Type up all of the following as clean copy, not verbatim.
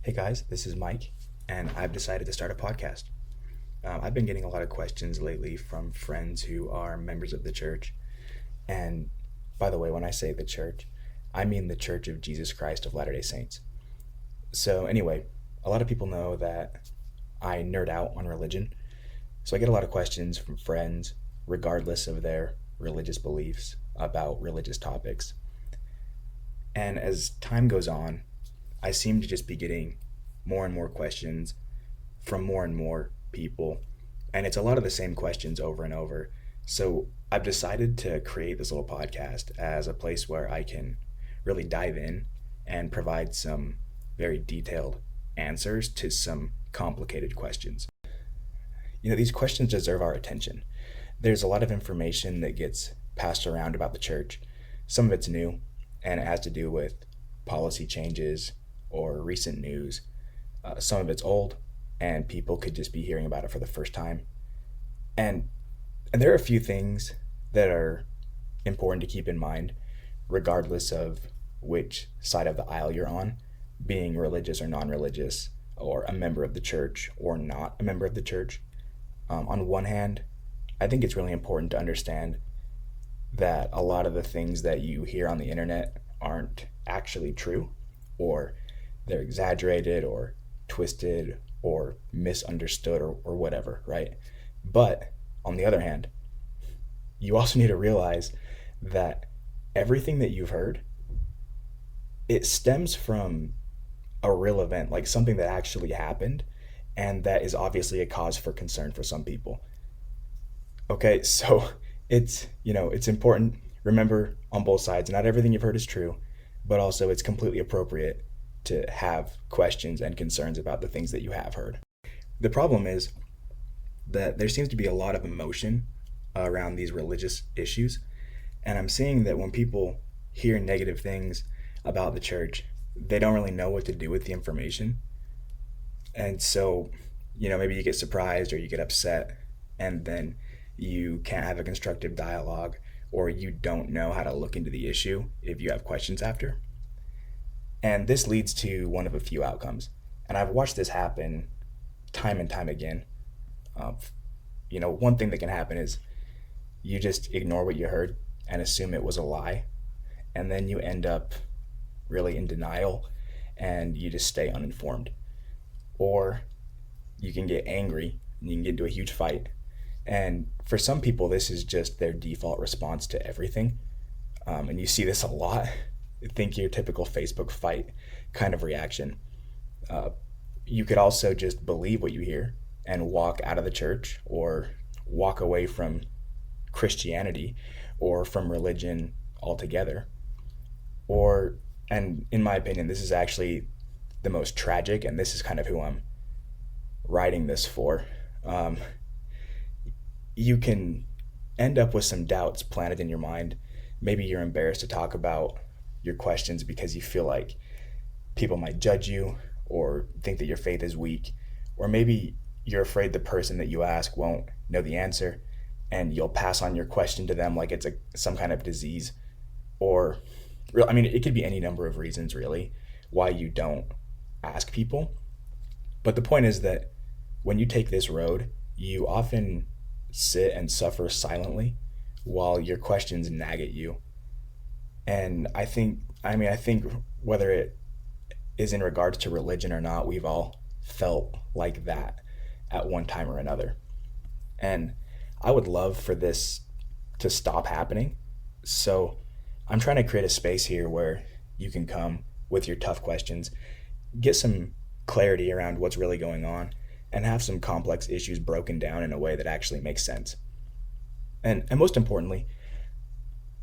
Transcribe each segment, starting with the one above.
Hey guys, this is Mike, and I've decided to start a podcast. I've been getting a lot of questions lately from friends who are members of the church. And by the way, when I say the church, I mean the Church of Jesus Christ of Latter day Saints. So, anyway, a lot of people know that I nerd out on religion. So, I get a lot of questions from friends, regardless of their religious beliefs, about religious topics. And as time goes on, I seem to just be getting more and more questions from more and more people. And it's a lot of the same questions over and over. So I've decided to create this little podcast as a place where I can really dive in and provide some very detailed answers to some complicated questions. These questions deserve our attention. There's a lot of information that gets passed around about the church. Some of it's new, and it has to do with policy changes or recent news. Some of it's old, and people could just be hearing about it for the first time. And and there are a few things that are important to keep in mind, regardless of which side of the aisle you're on, being religious or non-religious, or a member of the church or not a member of the church. On one hand, I think it's really important to understand that a lot of the things that you hear on the internet aren't actually true, or they're exaggerated or twisted or misunderstood or whatever, right? But on the other hand, you also need to realize that everything that you've heard, it stems from a real event, like something that actually happened, and that is obviously a cause for concern for some people. Okay, so it's important. Remember, on both sides, not everything you've heard is true, but also it's completely appropriate to have questions and concerns about the things that you have heard. The problem is that there seems to be a lot of emotion around these religious issues, and I'm seeing that when people hear negative things about the church, they don't really know what to do with the information. And so, maybe you get surprised or you get upset, and then you can't have a constructive dialogue, or you don't know how to look into the issue if you have questions after. And this leads to one of a few outcomes. And I've watched this happen time and time again. Uh, one thing that can happen is you just ignore what you heard and assume it was a lie. And then you end up really in denial and you just stay uninformed. Or you can get angry and you can get into a huge fight. And for some people, this is just their default response to everything. And you see this a lot. Think your typical Facebook fight kind of reaction. Uh, you could also just believe what you hear and walk out of the church or walk away from Christianity or from religion altogether. Or, and in my opinion, this is actually the most tragic, and this is kind of who I'm writing this for. Um, you can end up with some doubts planted in your mind. Maybe you're embarrassed to talk about your questions because you feel like people might judge you or think that your faith is weak. Or maybe you're afraid the person that you ask won't know the answer and you'll pass on your question to them like it's some kind of disease. Or, it could be any number of reasons really why you don't ask people. But the point is that when you take this road, you often sit and suffer silently while your questions nag at you. And I think whether it is in regards to religion or not, we've all felt like that at one time or another. And I would love for this to stop happening. So I'm trying to create a space here where you can come with your tough questions, get some clarity around what's really going on, and have some complex issues broken down in a way that actually makes sense. And most importantly,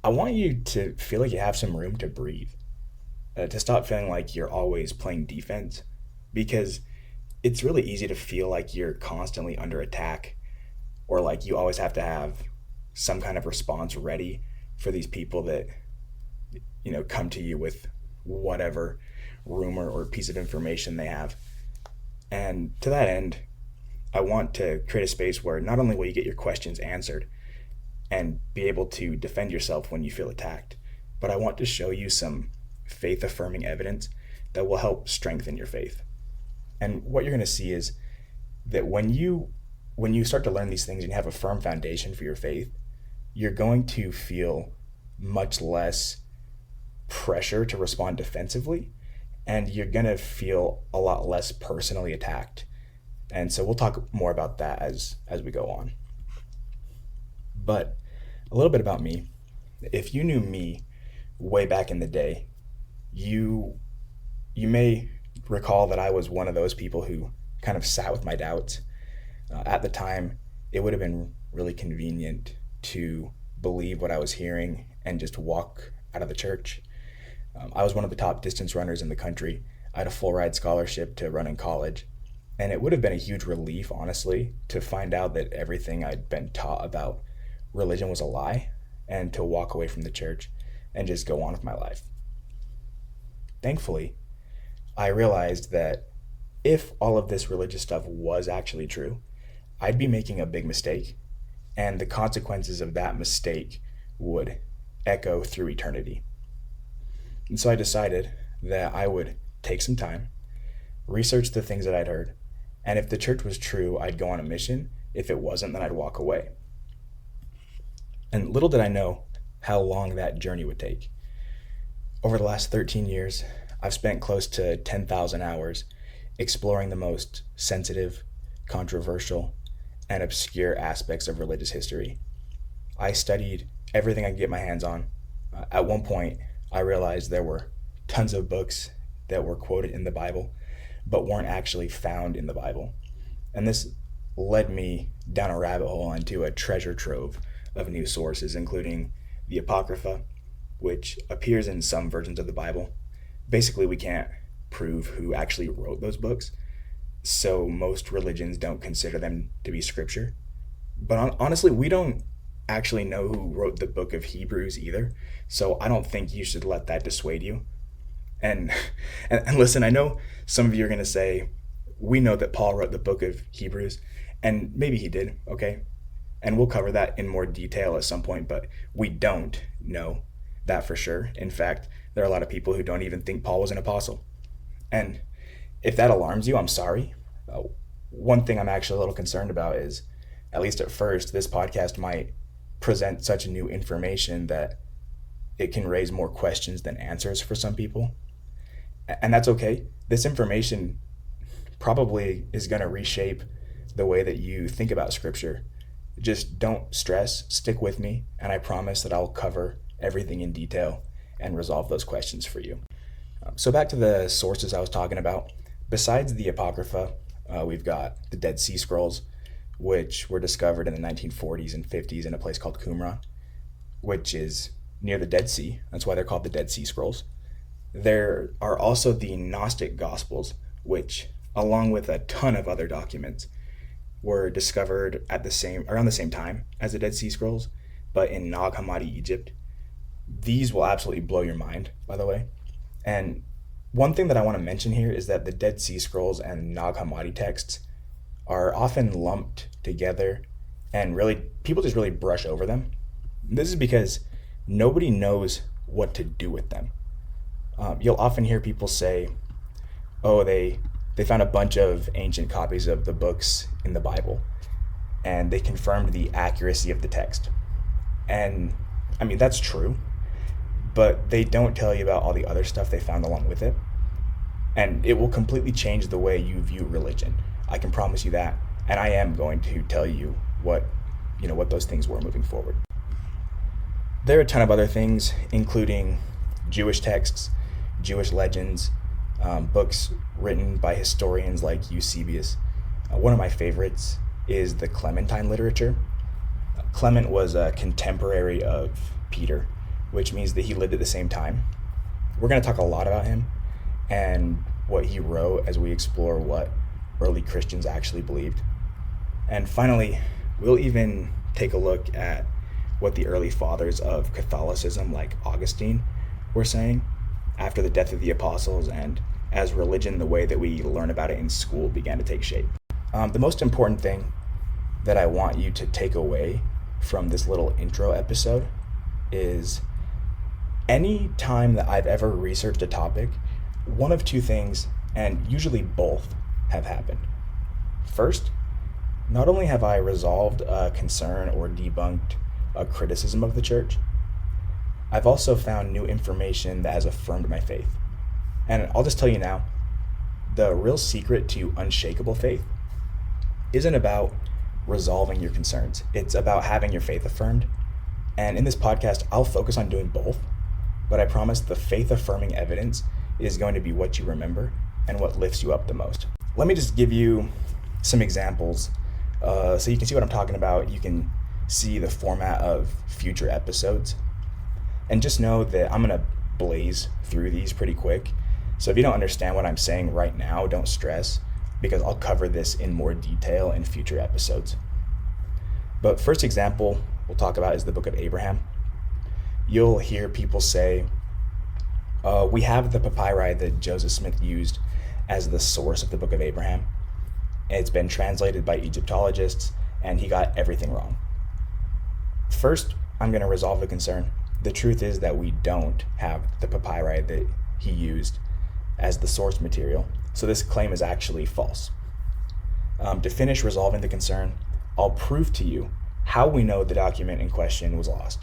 I want you to feel like you have some room to breathe, to stop feeling like you're always playing defense, because it's really easy to feel like you're constantly under attack, or like you always have to have some kind of response ready for these people that, come to you with whatever rumor or piece of information they have. And to that end, I want to create a space where not only will you get your questions answered and be able to defend yourself when you feel attacked, but I want to show you some faith affirming evidence that will help strengthen your faith. And what you're going to see is that when you start to learn these things and you have a firm foundation for your faith, you're going to feel much less pressure to respond defensively, and you're going to feel a lot less personally attacked. And so we'll talk more about that as we go on. But a little bit about me. If you knew me way back in the day, you may recall that I was one of those people who kind of sat with my doubts. At the time, it would have been really convenient to believe what I was hearing and just walk out of the church. I was one of the top distance runners in the country. I had a full ride scholarship to run in college. And it would have been a huge relief, honestly, to find out that everything I'd been taught about religion was a lie, and to walk away from the church and just go on with my life. Thankfully, I realized that if all of this religious stuff was actually true, I'd be making a big mistake, and the consequences of that mistake would echo through eternity. And so I decided that I would take some time, research the things that I'd heard, and if the church was true, I'd go on a mission. If it wasn't, then I'd walk away. And little did I know how long that journey would take. Over the last 13 years, I've spent close to 10,000 hours exploring the most sensitive, controversial, and obscure aspects of religious history. I studied everything I could get my hands on. At one point, I realized there were tons of books that were quoted in the Bible, but weren't actually found in the Bible. And this led me down a rabbit hole into a treasure trove of new sources, including the Apocrypha, which appears in some versions of the Bible. Basically, we can't prove who actually wrote those books, so most religions don't consider them to be scripture. But honestly, we don't actually know who wrote the book of Hebrews either, so I don't think you should let that dissuade you. And listen, I know some of you are going to say, we know that Paul wrote the book of Hebrews, and maybe he did, okay? And we'll cover that in more detail at some point, but we don't know that for sure. In fact, there are a lot of people who don't even think Paul was an apostle. And if that alarms you, I'm sorry. One thing I'm actually a little concerned about is, at least at first, this podcast might present such new information that it can raise more questions than answers for some people. And that's okay. This information probably is going to reshape the way that you think about scripture. Just don't stress, stick with me, and I promise that I'll cover everything in detail and resolve those questions for you. So back to the sources I was talking about. Besides the Apocrypha, we've got the Dead Sea Scrolls, which were discovered in the 1940s and 50s in a place called Qumran, which is near the Dead Sea. That's why they're called the Dead Sea Scrolls. There are also the Gnostic Gospels, which, along with a ton of other documents, were discovered around the same time as the Dead Sea Scrolls, but in Nag Hammadi, Egypt. These will absolutely blow your mind, by the way. And one thing that I want to mention here is that the Dead Sea Scrolls and Nag Hammadi texts are often lumped together, and really people just really brush over them. This is because nobody knows what to do with them. You'll often hear people say, oh, they found a bunch of ancient copies of the books in the Bible, and they confirmed the accuracy of the text. And I mean, that's true, but they don't tell you about all the other stuff they found along with it. And it will completely change the way you view religion. I can promise you that. And I am going to tell you what those things were moving forward. There are a ton of other things, including Jewish texts, Jewish legends, books written by historians like Eusebius. One of my favorites is the Clementine literature. Clement was a contemporary of Peter, which means that he lived at the same time. We're going to talk a lot about him and what he wrote as we explore what early Christians actually believed. And finally, we'll even take a look at what the early fathers of Catholicism, like Augustine, were saying after the death of the apostles and as religion, the way that we learn about it in school, began to take shape. The most important thing that I want you to take away from this little intro episode is any time that I've ever researched a topic, one of two things, and usually both, have happened. First, not only have I resolved a concern or debunked a criticism of the church, I've also found new information that has affirmed my faith. And I'll just tell you now, the real secret to unshakable faith isn't about resolving your concerns. It's about having your faith affirmed. And in this podcast, I'll focus on doing both, but I promise the faith affirming evidence is going to be what you remember and what lifts you up the most. Let me just give you some examples so you can see what I'm talking about. You can see the format of future episodes. And just know that I'm going to blaze through these pretty quick. So if you don't understand what I'm saying right now, don't stress, because I'll cover this in more detail in future episodes. But first example we'll talk about is the book of Abraham. You'll hear people say, we have the papyri that Joseph Smith used as the source of the book of Abraham. It's been translated by Egyptologists, and he got everything wrong. First, I'm going to resolve the concern. The truth is that we don't have the papyri that he used as the source material, so this claim is actually false. To finish resolving the concern, I'll prove to you how we know the document in question was lost,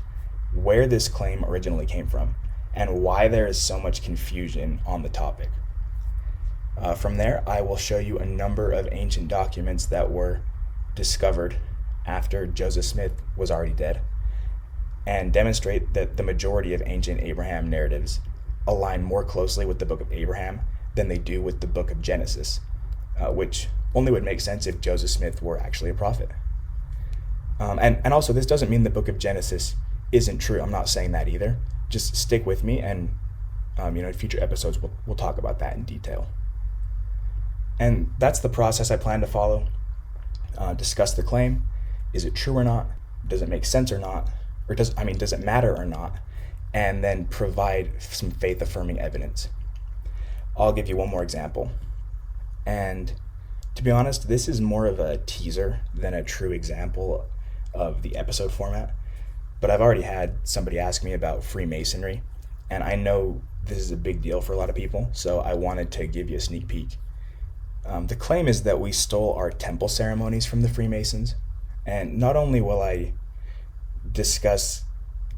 where this claim originally came from, and why there is so much confusion on the topic. From there, I will show you a number of ancient documents that were discovered after Joseph Smith was already dead, and demonstrate that the majority of ancient Abraham narratives align more closely with the book of Abraham than they do with the book of Genesis, which only would make sense if Joseph Smith were actually a prophet. And also, this doesn't mean the book of Genesis isn't true. I'm not saying that either. Just stick with me, and in future episodes we'll talk about that in detail. And that's the process I plan to follow. Discuss the claim. Is it true or not? Does it make sense or not? Or does it matter or not? And then provide some faith-affirming evidence. I'll give you one more example. And to be honest, this is more of a teaser than a true example of the episode format. But I've already had somebody ask me about Freemasonry, and I know this is a big deal for a lot of people, so I wanted to give you a sneak peek. The claim is that we stole our temple ceremonies from the Freemasons, and not only will I discuss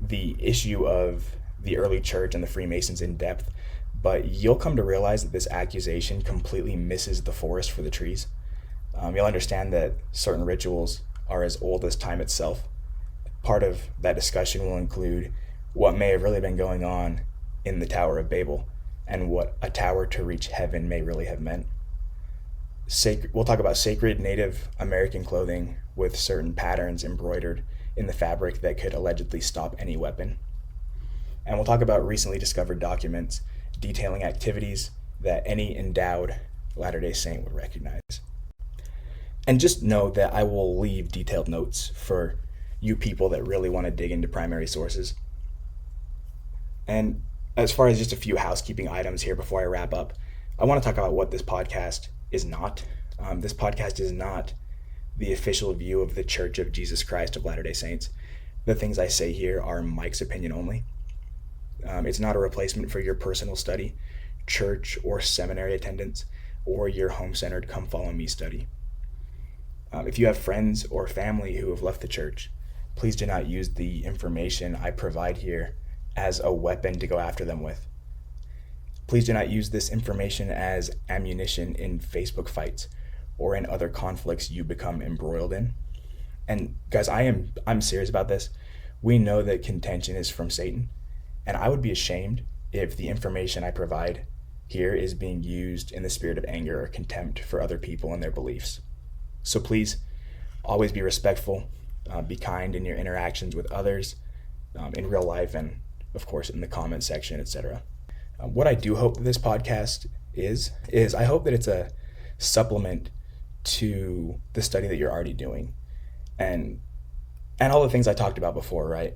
the issue of the early church and the Freemasons in depth, but you'll come to realize that this accusation completely misses the forest for the trees. You'll understand that certain rituals are as old as time itself. Part of that discussion will include what may have really been going on in the Tower of Babel and what a tower to reach heaven may really have meant. We'll talk about sacred Native American clothing with certain patterns embroidered in the fabric that could allegedly stop any weapon. And we'll talk about recently discovered documents detailing activities that any endowed Latter-day Saint would recognize. And just know that I will leave detailed notes for you people that really want to dig into primary sources. And as far as just a few housekeeping items here before I wrap up, I want to talk about what this podcast is not. This podcast is not the official view of the Church of Jesus Christ of Latter-day Saints. The things I say here are Mike's opinion only. It's not a replacement for your personal study, church or seminary attendance, or your home-centered come follow me study. If you have friends or family who have left the church, please do not use the information I provide here as a weapon to go after them with. Please do not use this information as ammunition in Facebook fights or in other conflicts you become embroiled in. And guys, I'm serious about this. We know that contention is from Satan, and I would be ashamed if the information I provide here is being used in the spirit of anger or contempt for other people and their beliefs. So please always be respectful, be kind in your interactions with others, in real life and of course in the comment section, etc. What I do hope that this podcast is I hope that it's a supplement to the study that you're already doing, and all the things I talked about before, right?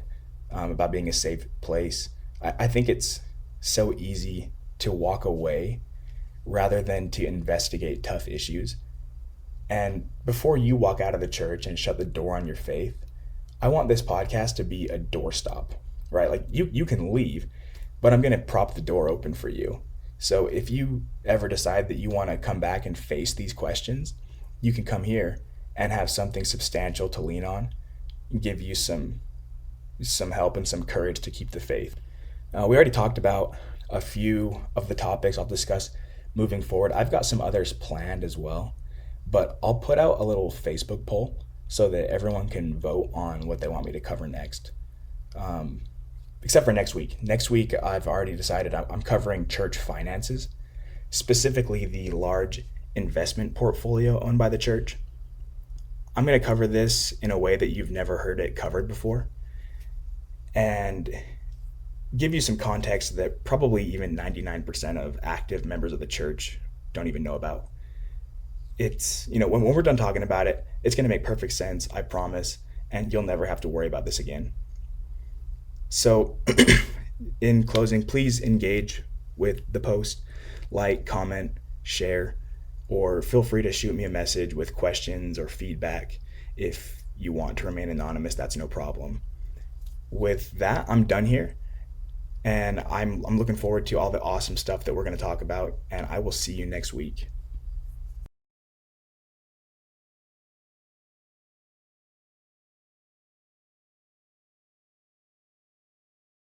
About being a safe place. I think it's so easy to walk away rather than to investigate tough issues. And before you walk out of the church and shut the door on your faith, I want this podcast to be a doorstop, right? Like you can leave, but I'm going to prop the door open for you So if you ever decide that you want to come back and face these questions, you can come here and have something substantial to lean on, give you some help and some courage to keep the faith. We already talked about a few of the topics I'll discuss moving forward. I've got some others planned as well, but I'll put out a little Facebook poll so that everyone can vote on what they want me to cover next. Except for next week. Next week, I've already decided I'm covering church finances, specifically the large investment portfolio owned by the church. I'm going to cover this in a way that you've never heard it covered before and give you some context that probably even 99% of active members of the church don't even know about. It's, when we're done talking about it, it's going to make perfect sense, I promise, and you'll never have to worry about this again. So, in closing, please engage with the post, like, comment, share, or feel free to shoot me a message with questions or feedback. If you want to remain anonymous, that's no problem. With that, I'm done here, and I'm looking forward to all the awesome stuff that we're going to talk about, and I will see you next week.